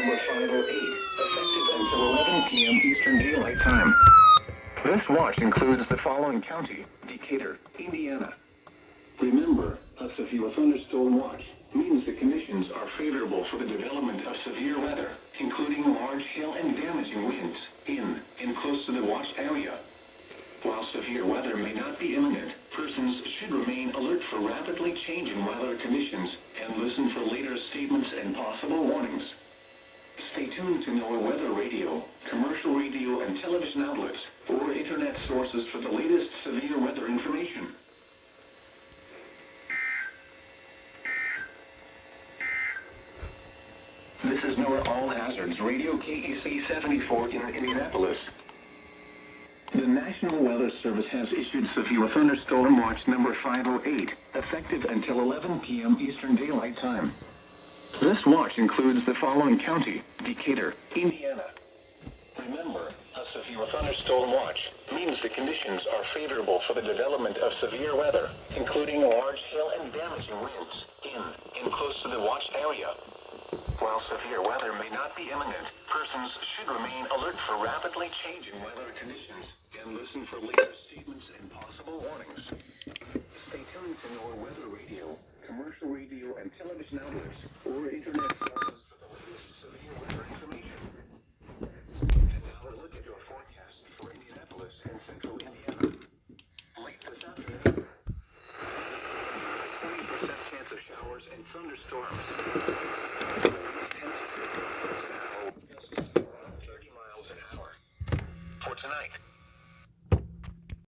number 508, effective until 11 p.m. Eastern Daylight Time. This watch includes the following county: Decatur, Indiana. Remember, a severe thunderstorm watch means the conditions are favorable for the development of severe weather, including large hail and damaging winds in and close to the watch area. While severe weather may not be imminent, persons should remain alert for rapidly changing weather conditions and listen for later statements and possible warnings. Stay tuned to NOAA Weather Radio, commercial radio and television outlets, or internet sources for the latest severe weather information. This is NOAA All Hazards Radio KEC74 in Indianapolis. The National Weather Service has issued severe thunderstorm watch number 508, effective until 11 p.m. Eastern Daylight Time. This watch includes the following county: Decatur, Indiana. Remember, a severe thunderstorm watch means the conditions are favorable for the development of severe weather, including large hail and damaging winds in and close to the watch area. While severe weather may not be imminent, persons should remain alert for rapidly changing weather conditions and listen for later statements and possible warnings. Stay tuned to NOAA Weather Radio, commercial radio and television outlets, or internet sources.